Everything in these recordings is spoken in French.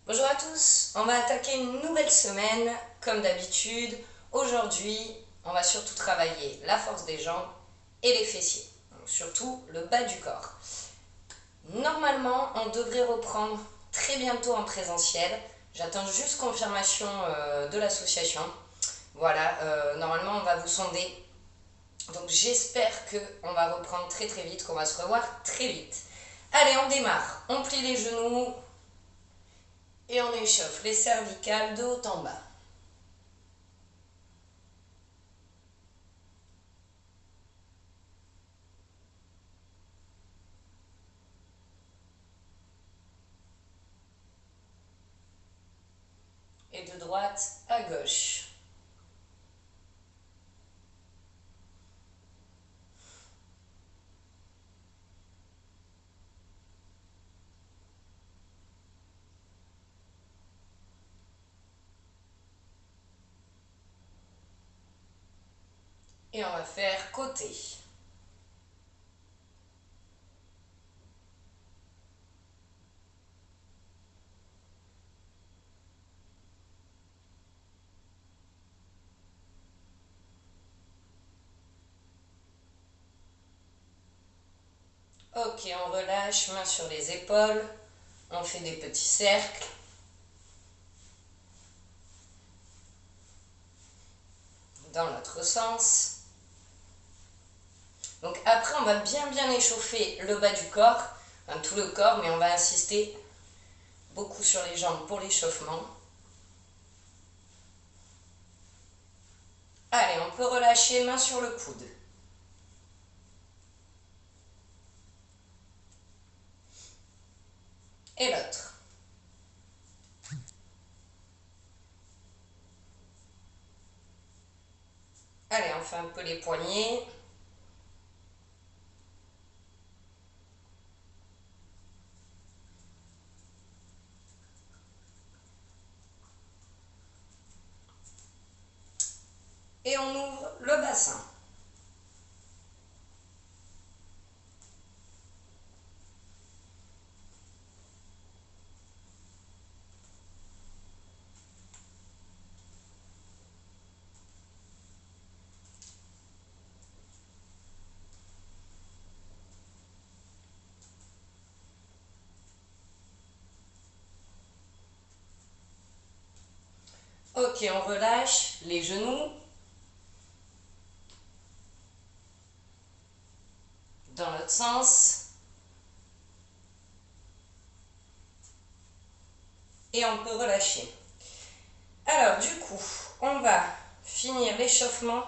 Bonjour à tous, on va attaquer une nouvelle semaine comme d'habitude. Aujourd'hui, on va surtout travailler la force des jambes et les fessiers, donc surtout le bas du corps. Normalement, on devrait reprendre très bientôt en présentiel. J'attends juste confirmation de l'association. Voilà, normalement on va vous sonder. Donc j'espère qu'on va reprendre très vite, qu'on va se revoir très vite. Allez, on démarre. On plie les genoux. Et on échauffe les cervicales de haut en bas. Et de droite à gauche. Et on va faire côté. Ok, on relâche, main sur les épaules. On fait des petits cercles. Dans l'autre sens. Donc après, on va bien échauffer le bas du corps, enfin tout le corps, mais on va insister beaucoup sur les jambes pour l'échauffement. Allez, on peut relâcher, main sur le coude. Et l'autre. Allez, on fait un peu les poignets. Et on ouvre le bassin. Ok, on relâche les genoux. Dans l'autre sens. Et on peut relâcher. Alors du coup, on va finir l'échauffement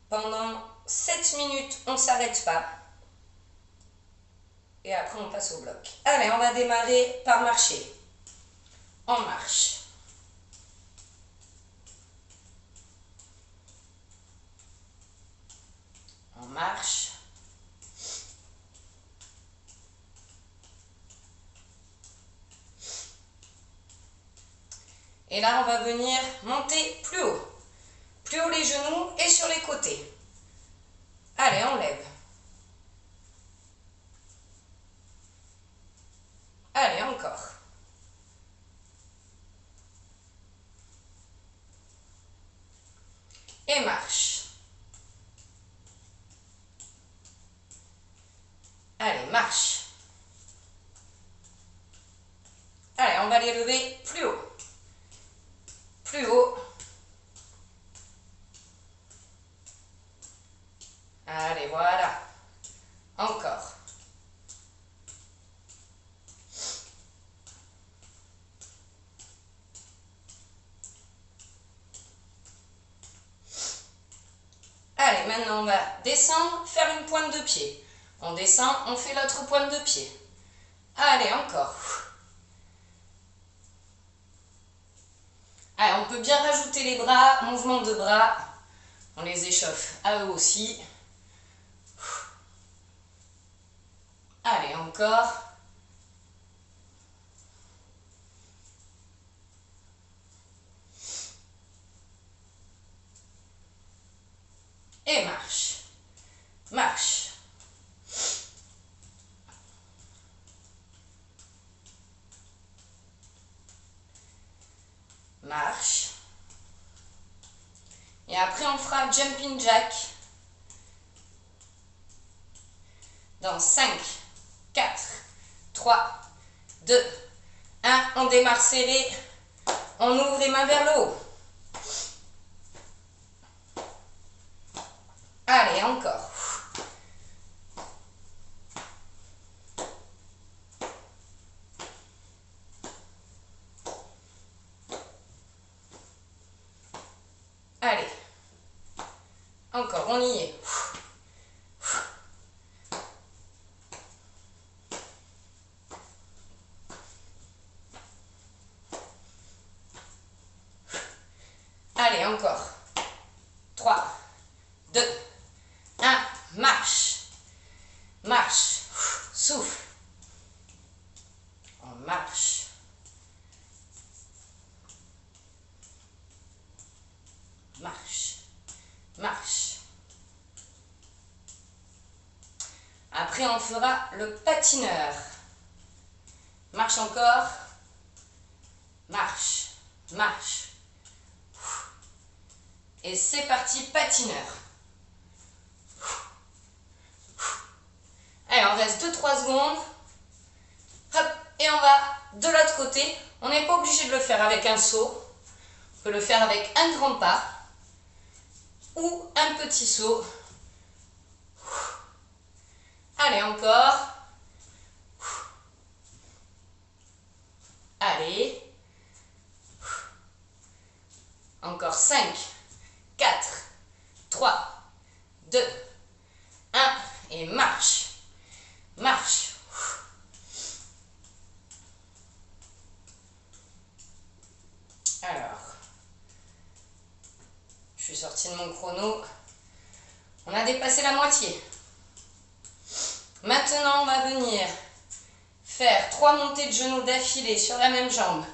pendant 7 minutes, on ne s'arrête pas. Et après on passe au bloc. Allez, on va démarrer par marcher. On marche. On marche. Et là, on va venir monter plus haut. Plus haut les genoux et sur les côtés. Allez, on lève. Allez, encore. Et marche. Allez, marche. Allez, on va les lever plus haut. Plus haut. Allez, voilà. Encore. Allez, maintenant on va descendre, faire une pointe de pied. On descend, on fait l'autre pointe de pied. Allez, encore. Allez, on peut bien rajouter les bras, mouvement de bras. On les échauffe à eux aussi. Allez, encore. Et marche. Marche. marche. Et après, on fera jumping jack. Dans 5, 4, 3, 2, 1. On démarre serré. On ouvre les mains vers le haut. Allez, encore. Allez. Encore, on y est. Allez, encore. 3, 2, 1. Marche. Marche. Souffle. On marche. Marche. Marche. Après, on fera le patineur. Marche encore. Marche. Marche. Et c'est parti, patineur. Allez, on reste 2-3 secondes. Hop, et on va de l'autre côté. On n'est pas obligé de le faire avec un saut. On peut le faire avec un grand pas ou un petit saut. Allez, encore. Allez. Encore 5, 4, 3, 2, 1. Et marche. Marche. Alors, je suis sortie de mon chrono. On a dépassé la moitié. Maintenant, on va venir faire 3 montées de genoux d'affilée sur la même jambe.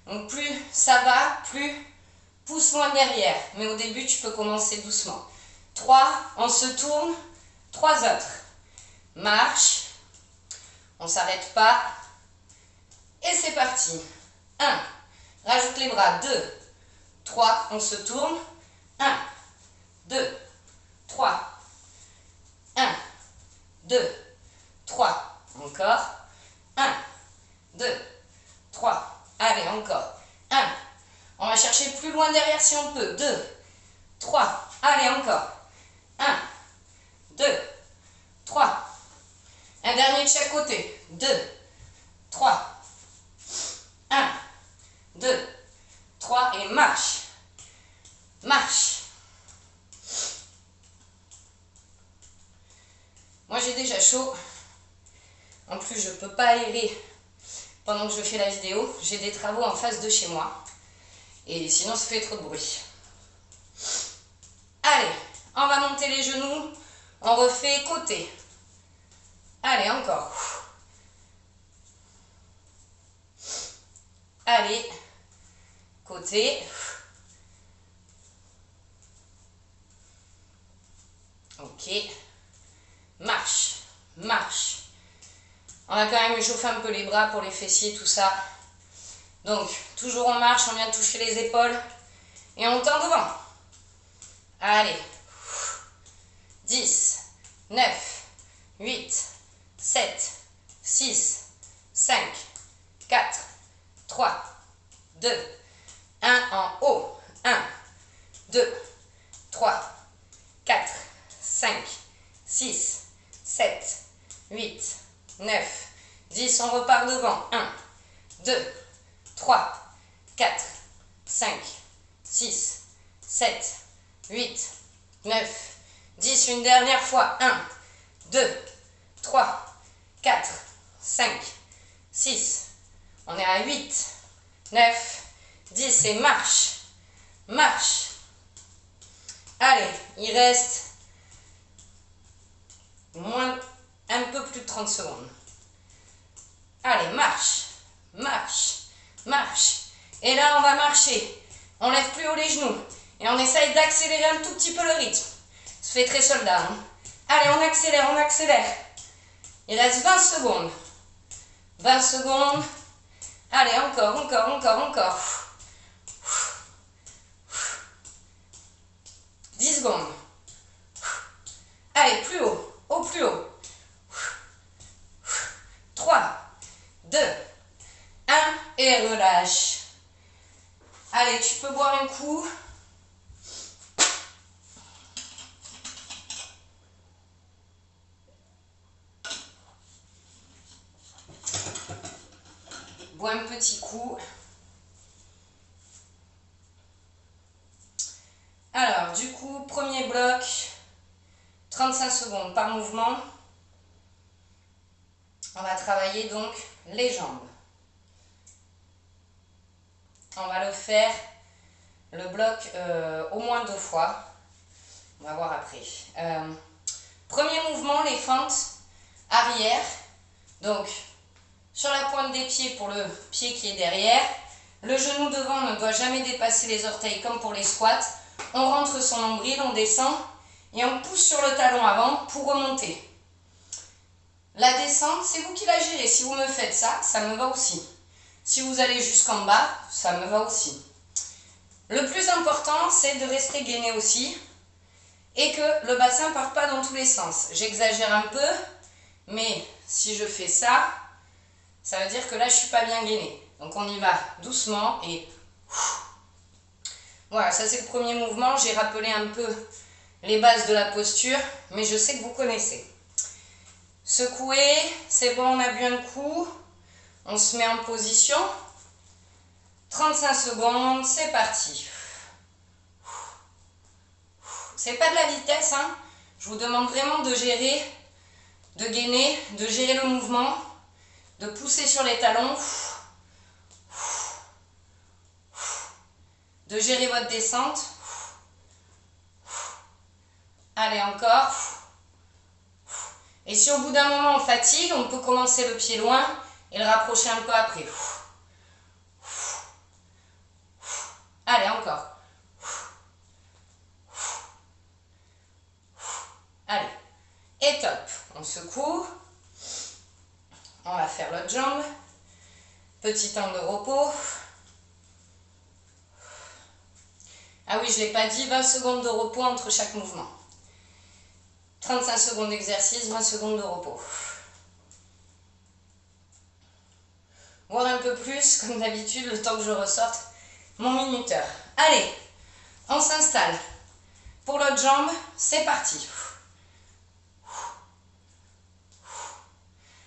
Donc plus ça va, plus pousse loin derrière. Mais au début, tu peux commencer doucement. 3, on se tourne. 3 autres. Marche. On ne s'arrête pas. Et c'est parti. 1. Rajoute les bras. 2, 3. On se tourne. 1, 2, 3. 1, 2, 3. Encore. 1, 2, 3. Allez, encore. 1. On va chercher plus loin derrière si on peut. 2, 3. Allez, encore. 1, 2, 3. Un dernier de chaque côté. 2, 3. 1, 2, 3. Et marche. Marche. Moi, j'ai déjà chaud. En plus, je ne peux pas aérer pendant que je fais la vidéo. J'ai des travaux en face de chez moi. Et sinon, ça fait trop de bruit. Allez, on va monter les genoux. On refait côté. Allez, encore. Allez, côté. Ok. Marche, marche. On va quand même échauffer un peu les bras pour les fessiers, tout ça. Donc, toujours on marche, on vient toucher les épaules. Et on tend devant. Allez. 10, 9, 8, 7, 6, 5, 4, 3, 2, 1 en haut. 1, 2, 3, 4, 5, 6, 7, 8, 9, 10. On repart devant. 1, 2, 3, 4, 5, 6, 7, 8, 9, 10. Une dernière fois. 1, 2, 3, 4, 5, 6. On est à 8, 9, 10. Et marche. Marche. Allez, il reste un peu plus de 30 secondes. Allez, marche. Marche. Marche. Et là, on va marcher. On lève plus haut les genoux. Et on essaye d'accélérer un tout petit peu le rythme. Ça fait très soldat. Hein. Allez, on accélère, on accélère. Il reste 20 secondes. 20 secondes. Allez, encore, encore, encore, encore. secondes. Allez, plus haut, au plus haut. 3, 2, 1 et relâche. Allez, tu peux boire un coup. Bois un petit coup. Alors, du coup, premier bloc, 35 secondes par mouvement. On va travailler donc les jambes. On va le faire, le bloc, au moins 2 fois. On va voir après. Premier mouvement, les fentes arrière. Donc, sur la pointe des pieds pour le pied qui est derrière. Le genou devant ne doit jamais dépasser les orteils comme pour les squats. On rentre son nombril, on descend et on pousse sur le talon avant pour remonter. La descente, c'est vous qui la gérez. Si vous me faites ça, ça me va aussi. Si vous allez jusqu'en bas, ça me va aussi. Le plus important, c'est de rester gainé aussi et que le bassin ne parte pas dans tous les sens. J'exagère un peu, mais si je fais ça, ça veut dire que là, je ne suis pas bien gainé. Donc, on y va doucement et... Voilà, ça c'est le premier mouvement. J'ai rappelé un peu les bases de la posture, mais je sais que vous connaissez. Secouer, c'est bon, on a bu un coup. On se met en position. 35 secondes, c'est parti. C'est pas de la vitesse, hein. Je vous demande vraiment de gérer, de gainer, de gérer le mouvement, de pousser sur les talons, de gérer votre descente. Allez, encore. Et si au bout d'un moment on fatigue, on peut commencer le pied loin et le rapprocher un peu après. Allez, encore. Allez. Et top. On secoue. On va faire l'autre jambe. Petit temps de repos. Ah oui, je ne l'ai pas dit, 20 secondes de repos entre chaque mouvement. 35 secondes d'exercice, 20 secondes de repos. Voire un peu plus, comme d'habitude, le temps que je ressorte mon minuteur. Allez, on s'installe. Pour l'autre jambe, c'est parti.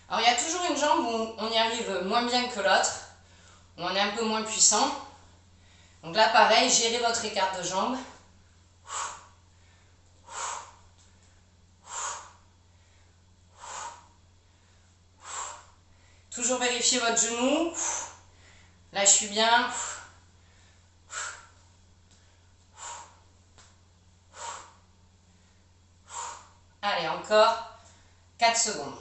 Alors, il y a toujours une jambe où on y arrive moins bien que l'autre, où on est un peu moins puissant. Donc là, pareil, gérez votre écart de jambe. Toujours vérifier votre genou. Là, je suis bien. Allez, encore 4 secondes.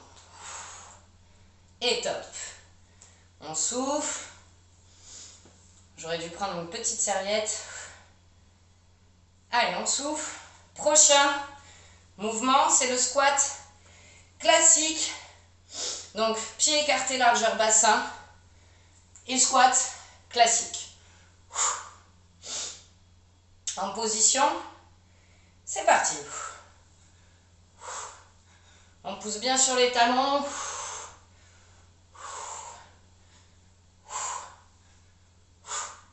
Et top. On souffle. J'aurais dû prendre une petite serviette. Allez, on souffle. Prochain mouvement, c'est le squat classique. Donc, pied écarté, largeur bassin. Et squat classique. En position, c'est parti. On pousse bien sur les talons.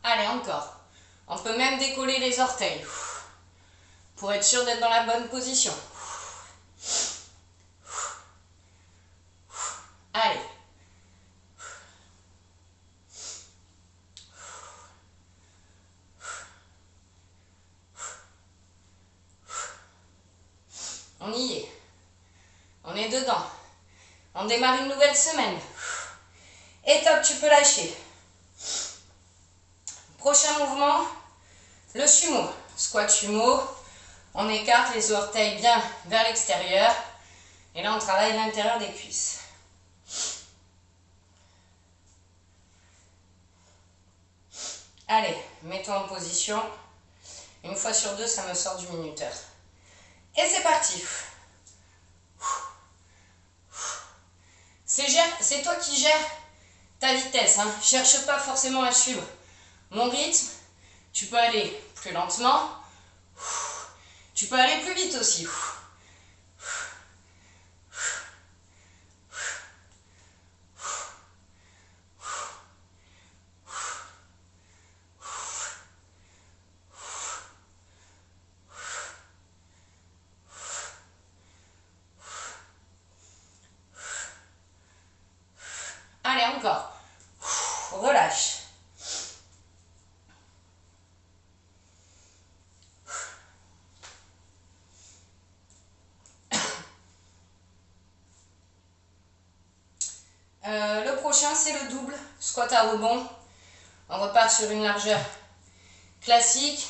Allez, encore. On peut même décoller les orteils pour être sûr d'être dans la bonne position. Allez. On y est. On est dedans. On démarre une nouvelle semaine. Et top, tu peux lâcher. Prochain mouvement, le sumo. Squat sumo. On écarte les orteils bien vers l'extérieur. Et là, on travaille l'intérieur des cuisses. Allez, mets-toi en position. Une fois sur deux, ça me sort du minuteur. Et c'est parti. C'est toi qui gères ta vitesse. Hein. Cherche pas forcément à suivre mon rythme. Tu peux aller plus lentement. Tu peux aller plus vite aussi. Allez, encore. Relâche. Le prochain, c'est le double squat à rebond. On repart sur une largeur classique.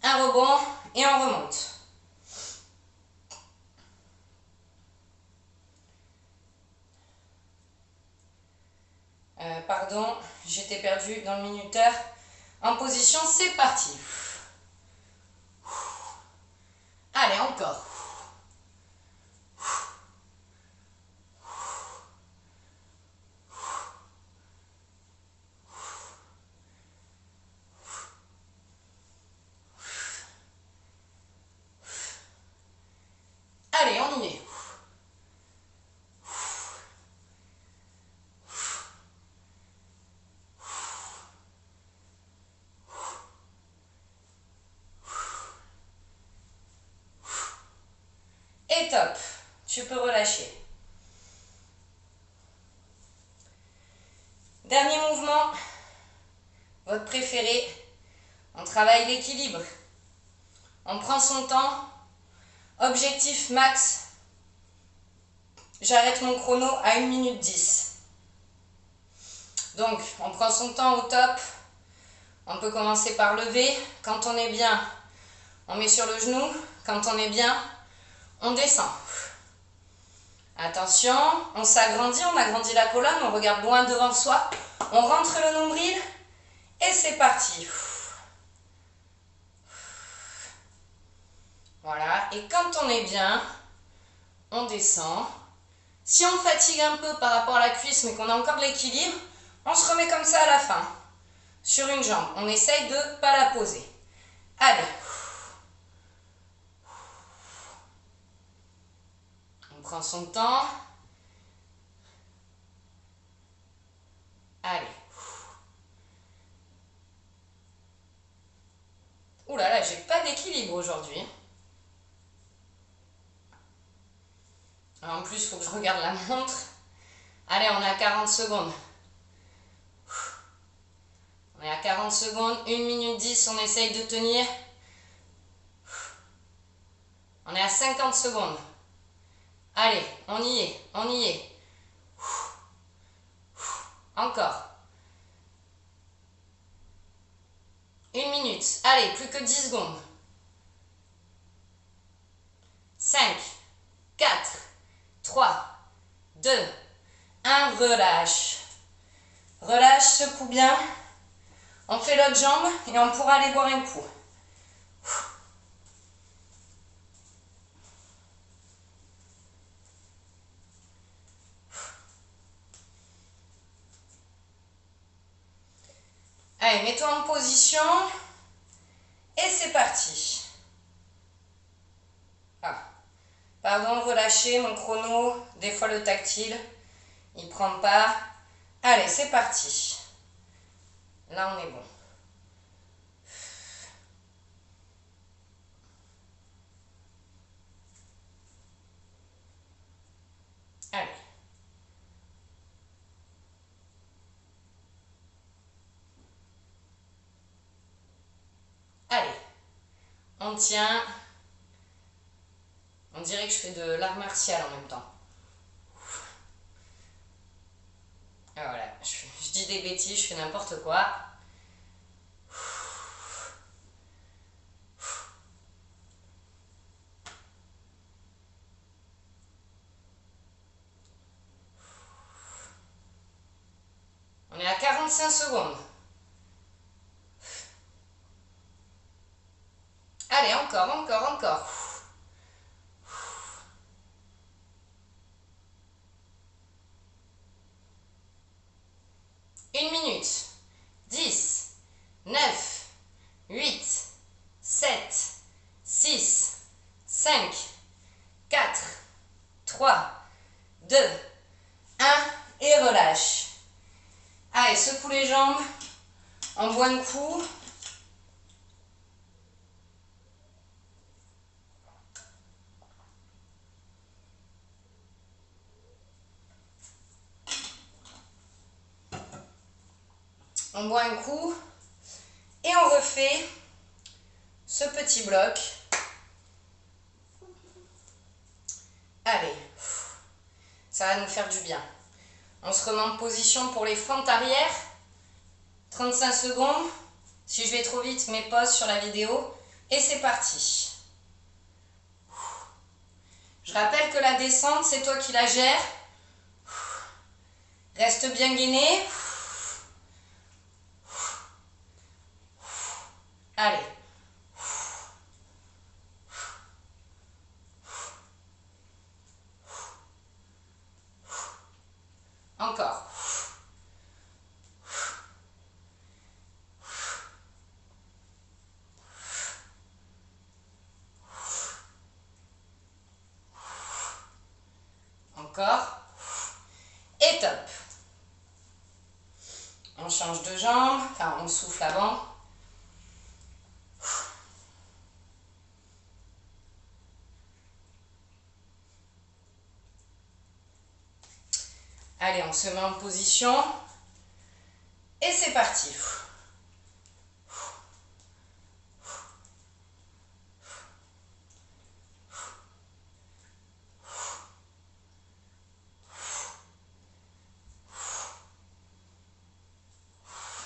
Un rebond et on remonte. Pardon, j'étais perdue dans le minuteur. En position, c'est parti. Allez, encore. Allez, on y est. Et top, tu peux relâcher. Dernier mouvement, votre préféré. On travaille l'équilibre. On prend son temps. Objectif max. J'arrête mon chrono à 1 minute 10. Donc, on prend son temps au top. On peut commencer par lever. Quand on est bien, on met sur le genou. Quand on est bien, on descend. Attention, on s'agrandit, on agrandit la colonne, on regarde loin devant soi. On rentre le nombril et c'est parti. Voilà, et quand on est bien, on descend. Si on fatigue un peu par rapport à la cuisse mais qu'on a encore de l'équilibre, on se remet comme ça à la fin, sur une jambe. On essaye de ne pas la poser. Allez. On prend son temps. Allez. Ouh là là, j'ai pas d'équilibre aujourd'hui. En plus, il faut que je regarde la montre. Allez, on est à 40 secondes. On est à 40 secondes, 1 minute 10, on essaye de tenir. On est à 50 secondes. Allez, on y est, on y est. Encore. 1 minute. Allez, plus que 10 secondes. 5, 4, 3, 2, 1. Relâche. Relâche, secoue bien. On fait l'autre jambe et on pourra aller boire un coup. Allez, mets-toi en position et c'est parti. Ah. Pardon, relâchez mon chrono. Des fois le tactile, il ne prend pas. Allez, c'est parti. Là, on est bon. Allez. Allez. On tient. On dirait que je fais de l'art martial en même temps. Ah, voilà, je dis des bêtises, je fais n'importe quoi. On est à 45 secondes. Allez, encore, encore, encore. 1 minute. 10, 9, 8, 7, 6, secoue les jambes, on boit un coup. On boit un coup et on refait ce petit bloc. Allez, ça va nous faire du bien. On se remet en position pour les fentes arrière. 35 secondes. Si je vais trop vite, mes pauses sur la vidéo. Et c'est parti. Je rappelle que la descente, c'est toi qui la gères. Reste bien gainé. Allez. Encore. Encore. Et top. On change de jambe, enfin on souffle avant. Allez, on se met en position. Et c'est parti.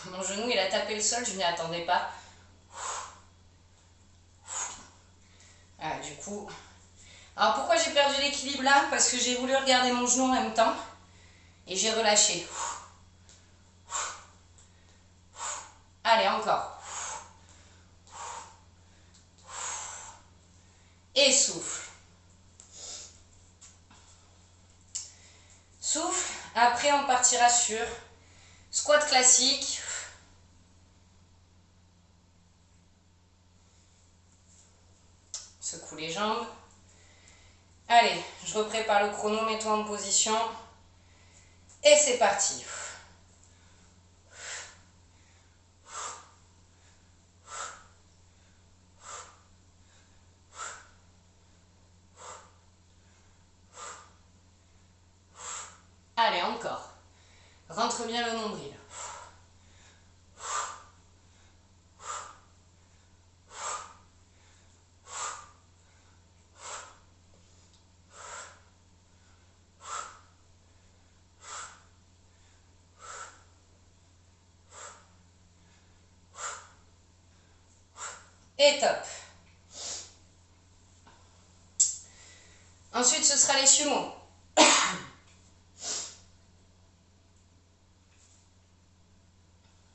Mon genou, il a tapé le sol, je m'y attendais pas. Ah, du coup... Alors pourquoi j'ai perdu l'équilibre là? Parce que j'ai voulu regarder mon genou en même temps. Et j'ai relâché. Allez, encore. Et souffle. Souffle. Après, on partira sur squat classique. Secoue les jambes. Allez, je reprépare le chrono, mets-toi en position. Et c'est parti. Allez, encore. Rentre bien le nombril. Et top. Ensuite, ce sera les sumo.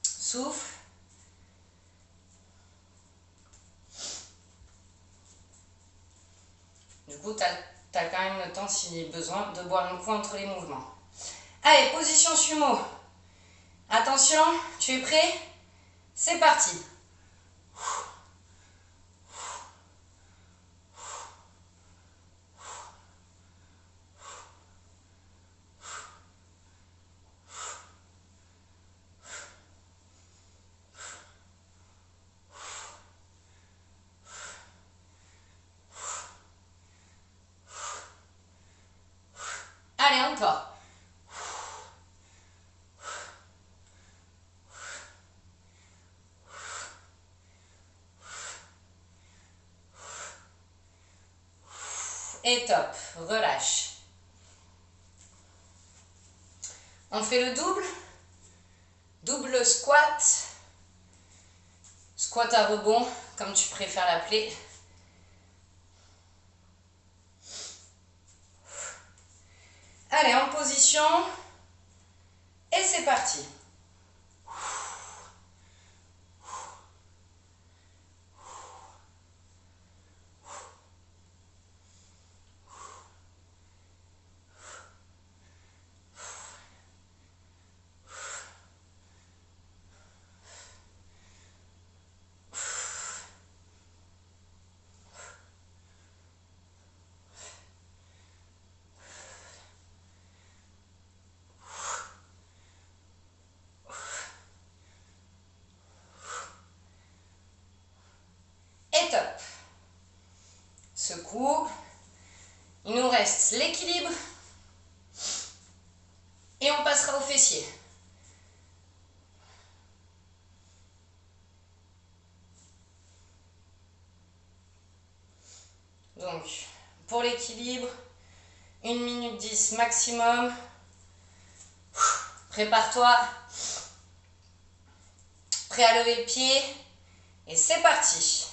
Souffle. Du coup, tu as quand même le temps, s'il y a besoin, de boire un coup entre les mouvements. Allez, position sumo. Attention, tu es prêt? C'est parti. Allez, encore. Et top, relâche. On fait le double. Double squat. Squat à rebond, comme tu préfères l'appeler. Allez, en position. Et c'est parti. reste l'équilibre et on passera au fessier. Donc, pour l'équilibre, 1 minute 10 maximum. Prépare-toi. Prêt à lever le pied. Et c'est parti.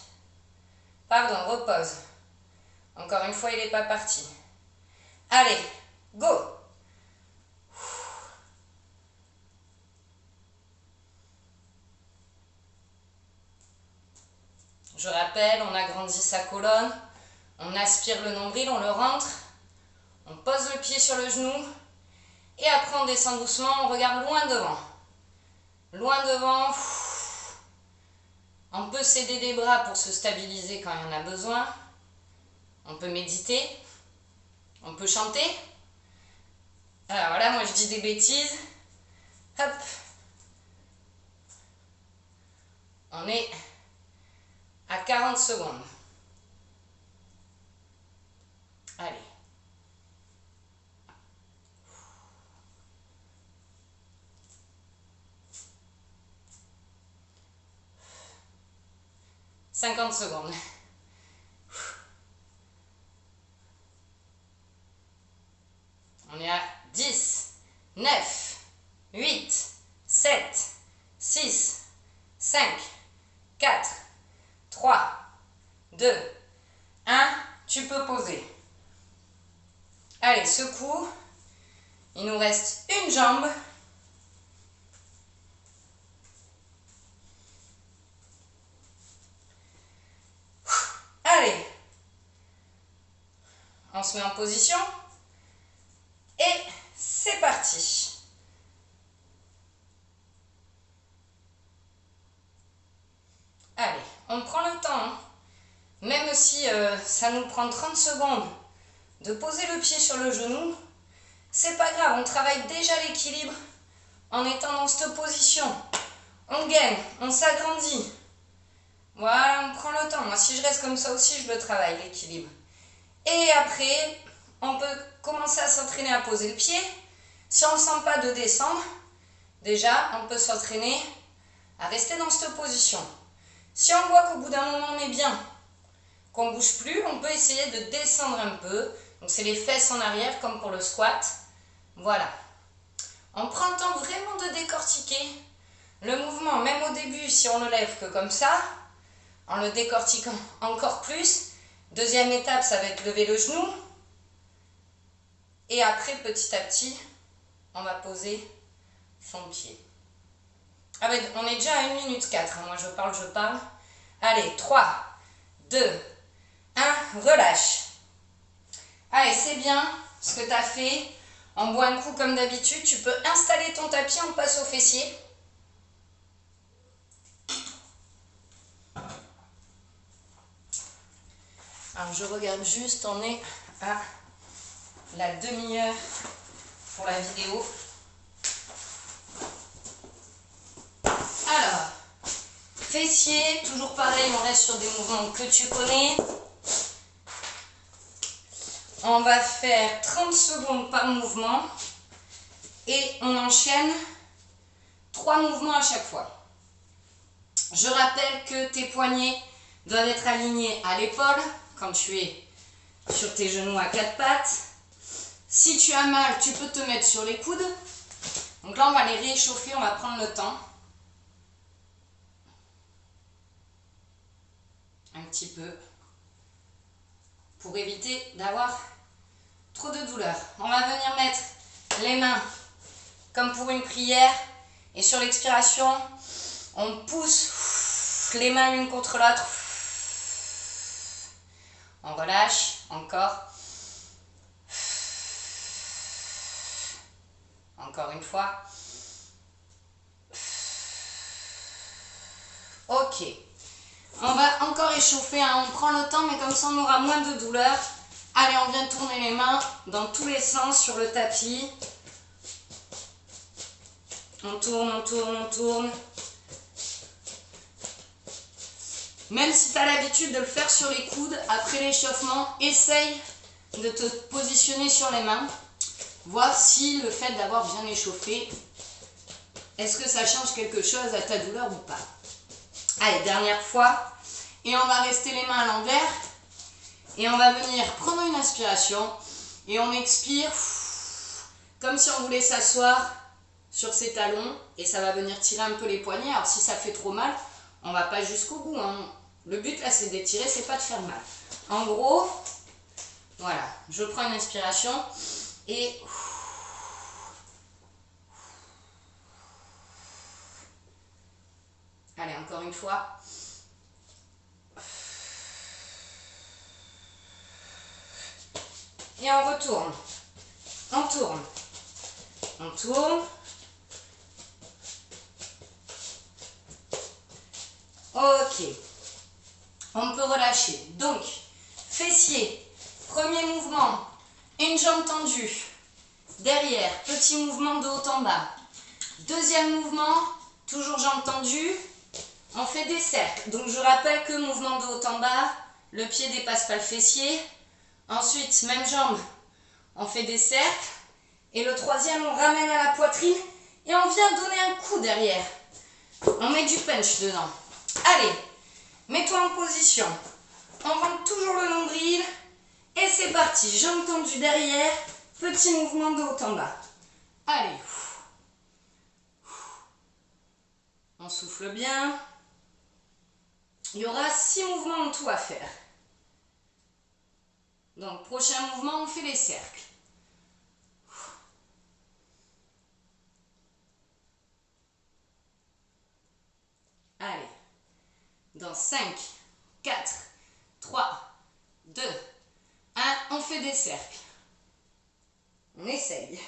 Pardon, repose. Encore une fois, il n'est pas parti. Allez, go! Je rappelle, on agrandit sa colonne. On aspire le nombril, on le rentre. On pose le pied sur le genou. Et après, on descend doucement, on regarde loin devant. Loin devant. On peut s'aider des bras pour se stabiliser quand il y en a besoin. On peut méditer. On peut chanter. Alors là, moi je dis des bêtises. Hop. On est à 40 secondes. Allez. « 50 secondes. On est à 10, 9, 8, 7, 6, 5, 4, 3, 2, 1. Tu peux poser. Allez, secoue. Il nous reste une jambe. Allez. On se met en position. Et c'est parti. Allez, on prend le temps, hein. Même si ça nous prend 30 secondes de poser le pied sur le genou, c'est pas grave, on travaille déjà l'équilibre en étant dans cette position. On gaine, on s'agrandit. Voilà, on prend le temps. Moi, si je reste comme ça aussi, je le travaille, l'équilibre. Et après, on peut commencer à s'entraîner à poser le pied. Si on ne sent pas de descendre, déjà, on peut s'entraîner à rester dans cette position. Si on voit qu'au bout d'un moment, on est bien, qu'on ne bouge plus, on peut essayer de descendre un peu. Donc, c'est les fesses en arrière, comme pour le squat. Voilà. On prend le temps vraiment de décortiquer le mouvement, même au début, si on le lève que comme ça, en le décortiquant encore plus. Deuxième étape, ça va être lever le genou. Et après, petit à petit, on va poser son pied. Ah ben, on est déjà à 1 minute 4. Moi, je parle. Allez, 3, 2, 1, relâche. Allez, c'est bien ce que tu as fait. On boit un coup comme d'habitude. Tu peux installer ton tapis, on passe au fessier. Alors, je regarde juste, on est à la demi-heure pour la vidéo. Alors, fessier, toujours pareil, on reste sur des mouvements que tu connais. On va faire 30 secondes par mouvement et on enchaîne 3 mouvements à chaque fois. Je rappelle que tes poignets doivent être alignés à l'épaule quand tu es sur tes genoux à 4 pattes. Si tu as mal, tu peux te mettre sur les coudes. Donc là, on va les réchauffer, on va prendre le temps. Un petit peu. Pour éviter d'avoir trop de douleur. On va venir mettre les mains comme pour une prière. Et sur l'expiration, on pousse les mains l'une contre l'autre. On relâche, encore. Encore une fois. Ok. On va encore échauffer, hein. On prend le temps, mais comme ça on aura moins de douleur. Allez, on vient tourner les mains dans tous les sens sur le tapis. On tourne, on tourne, on tourne. Même si tu as l'habitude de le faire sur les coudes, après l'échauffement, essaye de te positionner sur les mains, voir si le fait d'avoir bien échauffé, est-ce que ça change quelque chose à ta douleur ou pas. Allez, dernière fois. Et on va rester les mains à l'envers. Et on va venir prendre une inspiration. Et on expire comme si on voulait s'asseoir sur ses talons. Et ça va venir tirer un peu les poignets. Alors si ça fait trop mal, on ne va pas jusqu'au bout, hein. Le but là, c'est d'étirer, c'est pas de faire mal. En gros, voilà, je prends une inspiration et allez, encore une fois. Et on retourne. On tourne. On tourne. Ok. On peut relâcher. Donc, fessier. Premier mouvement. Une jambe tendue. Derrière. Petit mouvement de haut en bas. Deuxième mouvement. Toujours jambes tendues. On fait des cercles. Donc, je rappelle que mouvement de haut en bas. Le pied dépasse pas le fessier. Ensuite, même jambe. On fait des cercles. Et le troisième, on ramène à la poitrine. Et on vient donner un coup derrière. On met du punch dedans. Allez, mets-toi en position. On rentre toujours le nombril. Et c'est parti. Jambes tendues derrière. Petit mouvement de haut en bas. Allez. On souffle bien. Il y aura 6 mouvements en tout à faire. Donc, prochain mouvement, on fait les cercles. Allez. Dans 5, 4, 3, 2, 1, on fait des cercles. On essaye.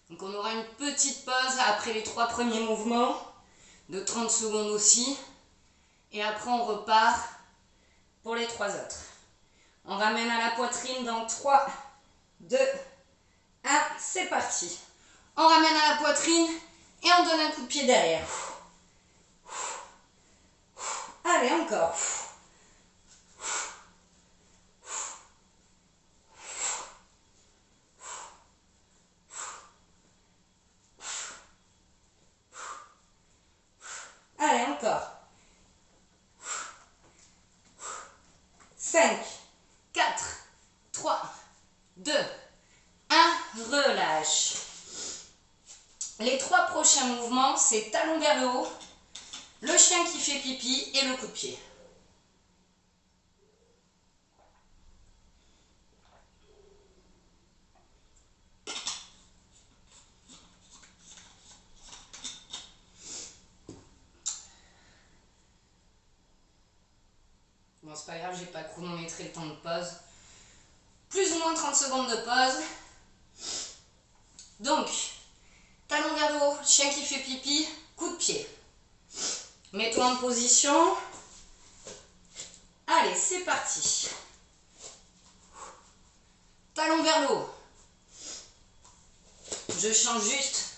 Donc on aura une petite pause après les 3 premiers mouvements, de 30 secondes aussi. Et après on repart pour les 3 autres. On ramène à la poitrine dans 3, 2, 1, c'est parti. On ramène à la poitrine et on donne un coup de pied derrière. Allez, encore. Allez, encore. 5, 4, 3, 2, 1, relâche. Les 3 prochains mouvements, c'est talon vers le haut, le chien qui fait pipi et le coup de pied. Bon, c'est pas grave, j'ai pas chronométré le temps de pause. Plus ou moins 30 secondes de pause. Donc, talon vers le haut, chien qui fait pipi, coup de pied. Mets-toi en position. Allez, c'est parti. Talon vers le haut. Je change juste.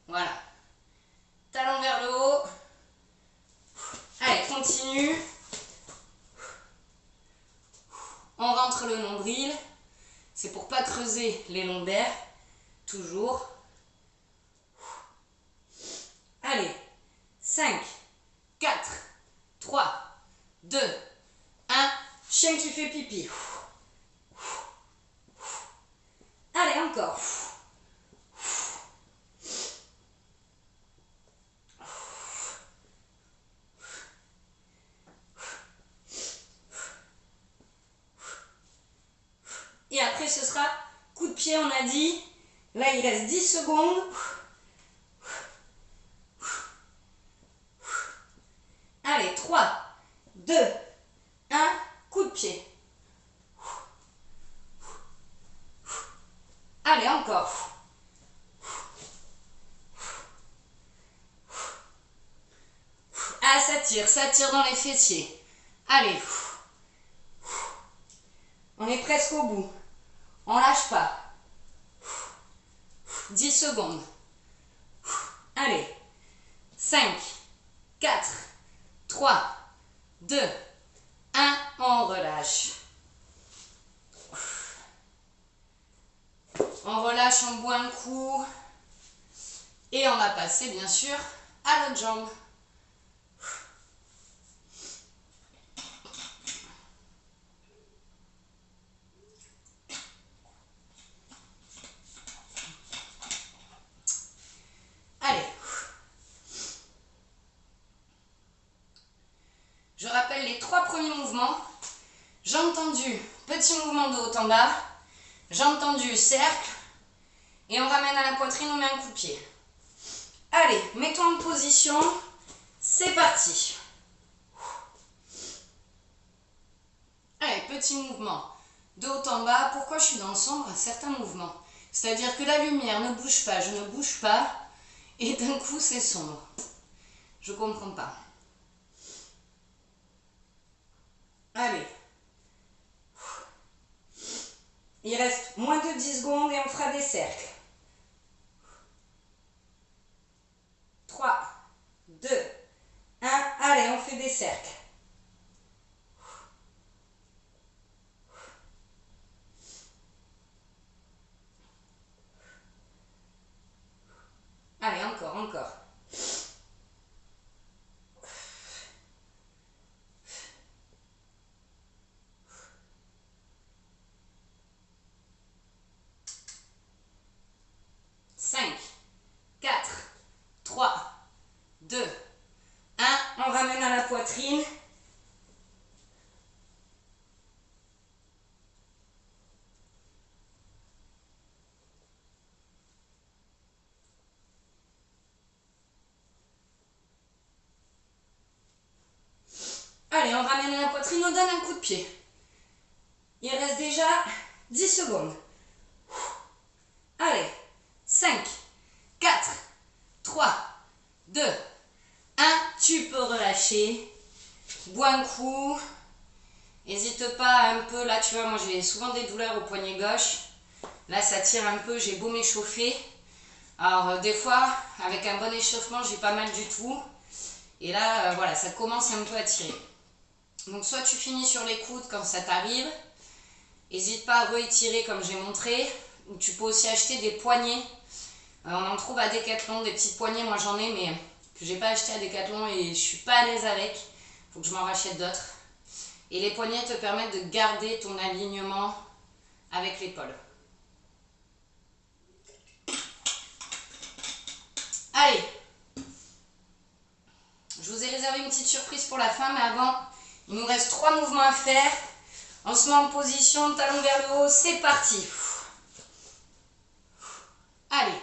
Voilà. Talon vers le haut. Allez, continue. On rentre le nombril. C'est pour pas creuser les lombaires. Toujours. Allez. 5, 4, 3, 2, 1. Chien qui fait pipi. Allez, encore. Et après, ce sera coup de pied, on a dit. Là, il reste 10 secondes. Allez, 3, 2, 1, coup de pied. Allez, encore. Ah, ça tire dans les fessiers. Allez. On est presque au bout. On lâche pas. 10 secondes. Allez. 5, 4, 3, 2, 1. On relâche. On relâche, on boit un coup. Et on va passer, bien sûr, à l'autre jambe. Allez. Je rappelle les 3 premiers mouvements. Jambes tendues, petit mouvement de haut en bas. Jambes tendues, cercle. Et on ramène à la poitrine, on met un coup de pied. Allez, mets-toi en position. C'est parti. Allez, petit mouvement de haut en bas. Pourquoi je suis dans le sombre à certains mouvements? C'est-à-dire que la lumière ne bouge pas, je ne bouge pas. Et d'un coup, c'est sombre. Je ne comprends pas. Allez. Il reste moins de 10 secondes et on fera des cercles. 3, 2, 1. Allez, on fait des cercles. Allez, encore. 5, 4, 3, 2, 1. On ramène à la poitrine. Allez, on ramène à la poitrine, on donne un coup de pied. Il reste déjà 10 secondes. Allez, 5, 4, 3, 2, 1. Tu peux relâcher. Bois un coup. N'hésite pas un peu, là tu vois, moi j'ai souvent des douleurs au poignet gauche. Là ça tire un peu, j'ai beau m'échauffer. Alors des fois, avec un bon échauffement, j'ai pas mal du tout. Et là, voilà, ça commence un peu à tirer. Donc soit tu finis sur les coudes quand ça t'arrive. N'hésite pas à réétirer comme j'ai montré. Ou tu peux aussi acheter des poignets. On en trouve à Decathlon, des petites poignées, moi j'en ai, mais que j'ai pas acheté à Decathlon et je suis pas à l'aise avec. Faut que je m'en rachète d'autres. Et les poignets te permettent de garder ton alignement avec l'épaule. Allez, je vous ai réservé une petite surprise pour la fin, mais avant, il nous reste 3 mouvements à faire. On se met en position, talon vers le haut, c'est parti. Allez.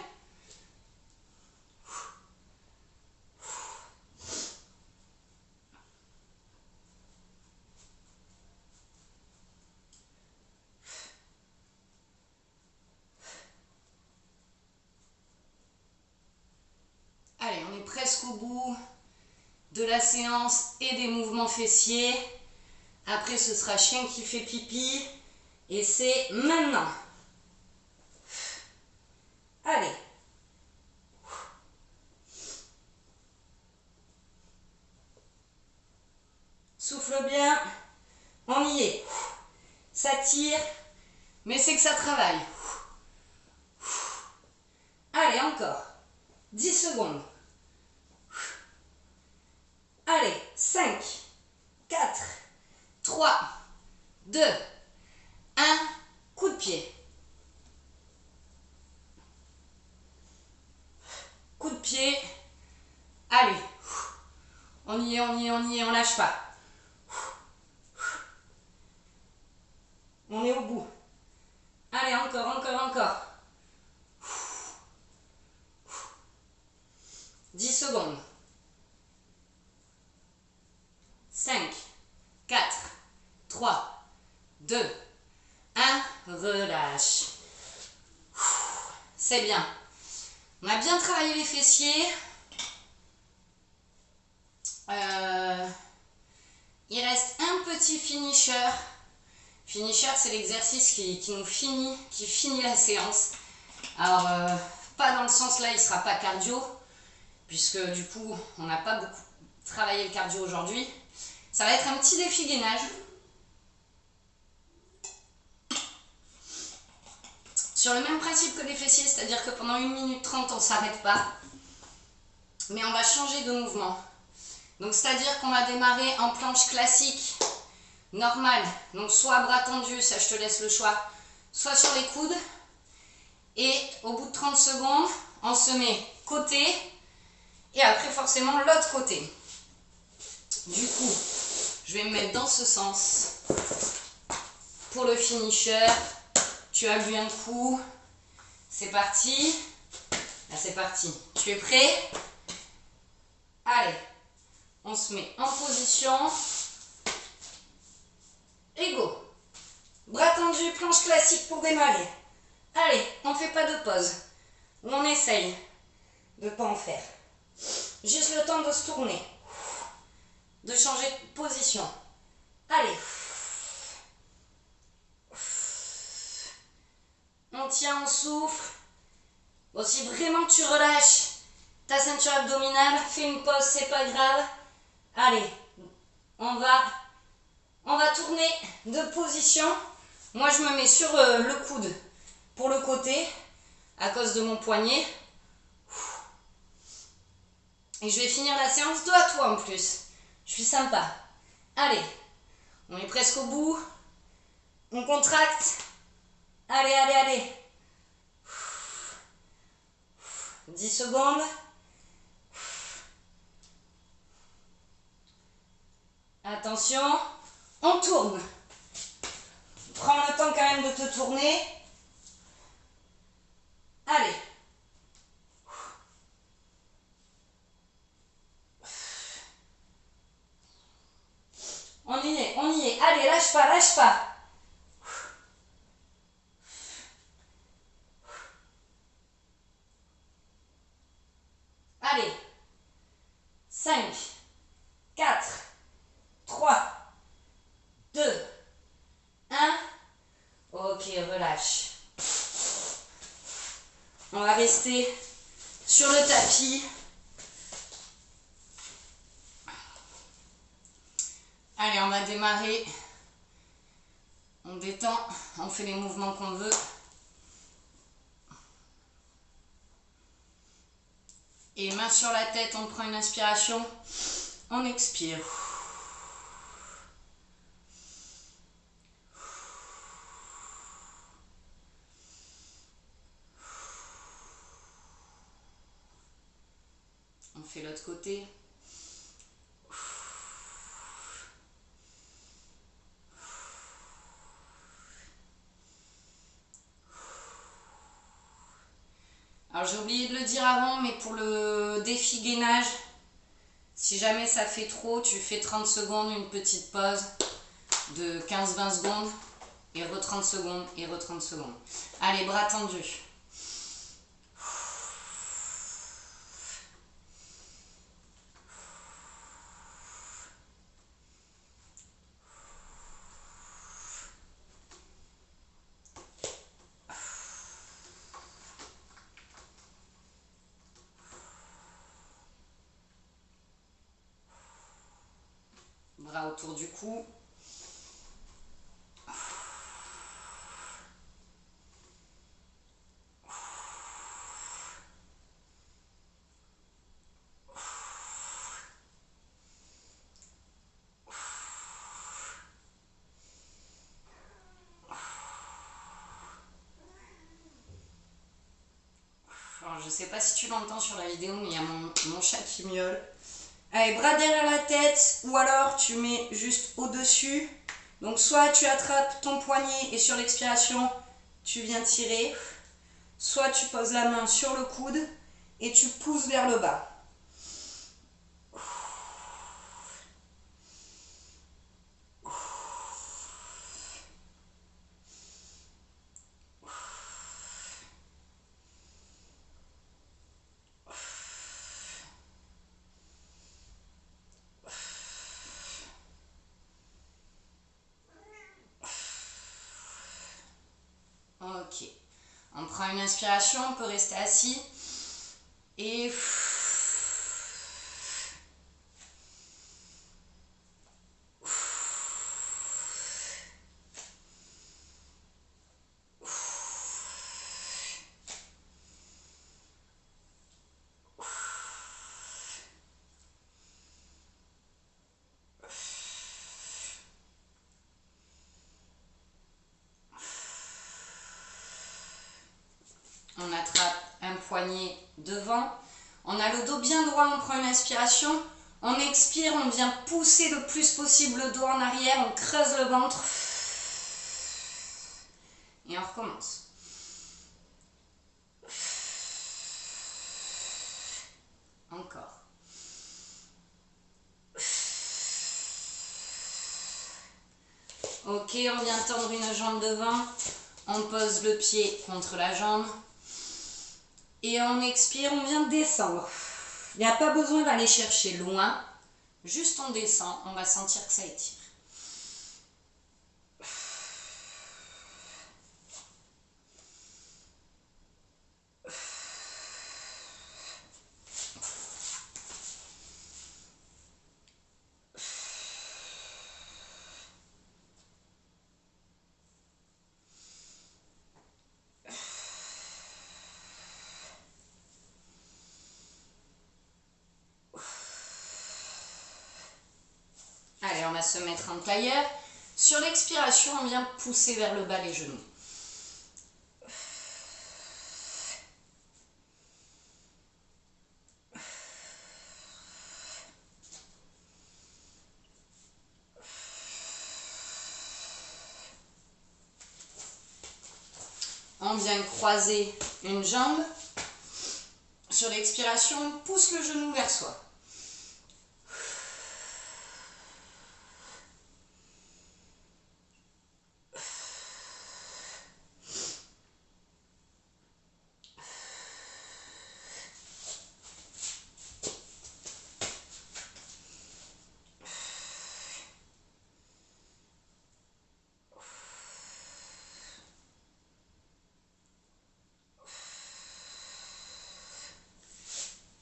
Allez, on est presque au bout de la séance et des mouvements fessiers. Après, ce sera chien qui fait pipi. Et c'est maintenant. Allez. Souffle bien. On y est. Ça tire, mais c'est que ça travaille. Allez, encore. 10 secondes. Allez, 5, 4, 3, 2, 1. Coup de pied. Coup de pied. Allez. On y est, on lâche pas. On est au bout. Allez, encore. 10 secondes. 5, 4, 3, 2, 1. Relâche. C'est bien. On a bien travaillé les fessiers. Il reste un petit finisher. Finisher, c'est l'exercice qui finit la séance. Alors, Pas dans le sens là, il ne sera pas cardio, puisque du coup, on n'a pas beaucoup travaillé le cardio aujourd'hui. Ça va être un petit défi gainage. Sur le même principe que les fessiers, c'est-à-dire que pendant 1 minute 30, on ne s'arrête pas. Mais on va changer de mouvement. Donc c'est-à-dire qu'on va démarrer en planche classique, normale. Donc soit bras tendus, ça je te laisse le choix, soit sur les coudes. Et au bout de 30 secondes, on se met côté et après forcément l'autre côté. Du coup, je vais me mettre dans ce sens. Pour le finisher, tu as bu un coup. C'est parti. Là, c'est parti. Tu es prêt? Allez, on se met en position. Et go. Bras tendus, planche classique pour démarrer. Allez, on ne fait pas de pause. Ou on essaye de ne pas en faire. Juste le temps de se tourner. De changer de position. Allez. On tient, on souffle. Bon, si vraiment tu relâches ta ceinture abdominale, fais une pause, c'est pas grave. Allez, on va tourner de position. Moi, je me mets sur le coude pour le côté à cause de mon poignet. Et je vais finir la séance dos à toi en plus. Je suis sympa. Allez, on est presque au bout. On contracte. Allez, allez, allez. 10 secondes. Attention, on tourne. Prends le temps quand même de te tourner. Allez. On y est, on y est. Allez, lâche pas, lâche pas. Allez. 5, 4, 3, 2, 1. Ok, relâche. On va rester sur le tapis. Allez, on va démarrer. On détend, on fait les mouvements qu'on veut. Et main sur la tête, on prend une inspiration. On expire. On fait l'autre côté. Alors j'ai oublié de le dire avant, mais pour le défi gainage, si jamais ça fait trop, tu fais 30 secondes, une petite pause de 15-20 secondes, et re 30 secondes, et re 30 secondes. Allez, bras tendus. Bras autour du cou. Alors, je ne sais pas si tu l'entends sur la vidéo, mais il y a mon chat qui miaule. Allez, bras derrière la tête, ou alors tu mets juste au-dessus. Donc soit tu attrapes ton poignet et sur l'expiration, tu viens tirer. Soit tu poses la main sur le coude et tu pousses vers le bas. Ok. On prend une inspiration, on peut rester assis. Et on attrape un poignet devant. On a le dos bien droit, on prend une inspiration. On expire, on vient pousser le plus possible le dos en arrière, on creuse le ventre. Et on recommence. Encore. Ok, on vient tendre une jambe devant. On pose le pied contre la jambe. Et on expire, on vient descendre. Il n'y a pas besoin d'aller chercher loin. Juste on descend, on va sentir que ça étire. Allez, on va se mettre en tailleur. Sur l'expiration, on vient pousser vers le bas les genoux. On vient croiser une jambe. Sur l'expiration, on pousse le genou vers soi.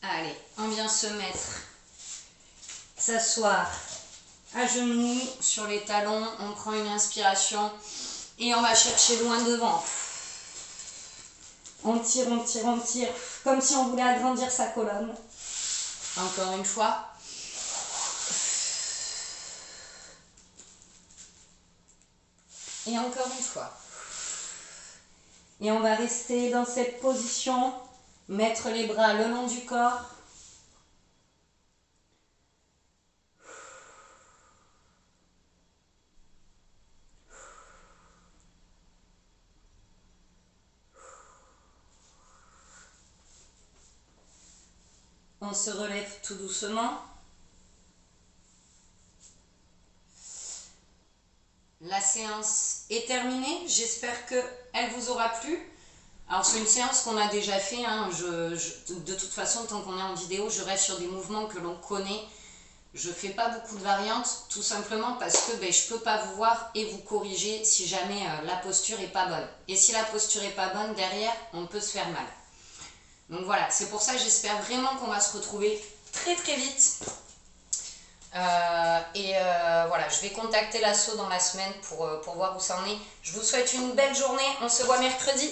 Allez, on vient se mettre, s'asseoir à genoux sur les talons. On prend une inspiration et on va chercher loin devant. On tire, on tire, on tire, comme si on voulait agrandir sa colonne. Encore une fois. Et encore une fois. Et on va rester dans cette position. Mettre les bras le long du corps. On se relève tout doucement. La séance est terminée. J'espère qu'elle vous aura plu. Alors c'est une séance qu'on a déjà fait, hein. De toute façon, tant qu'on est en vidéo, je reste sur des mouvements que l'on connaît. Je ne fais pas beaucoup de variantes, tout simplement parce que je ne peux pas vous voir et vous corriger si jamais la posture n'est pas bonne. Et si la posture n'est pas bonne, derrière, on peut se faire mal. Donc voilà, c'est pour ça que j'espère vraiment qu'on va se retrouver très très vite. Voilà, je vais contacter l'asso dans la semaine pour voir où ça en est. Je vous souhaite une belle journée, on se voit mercredi.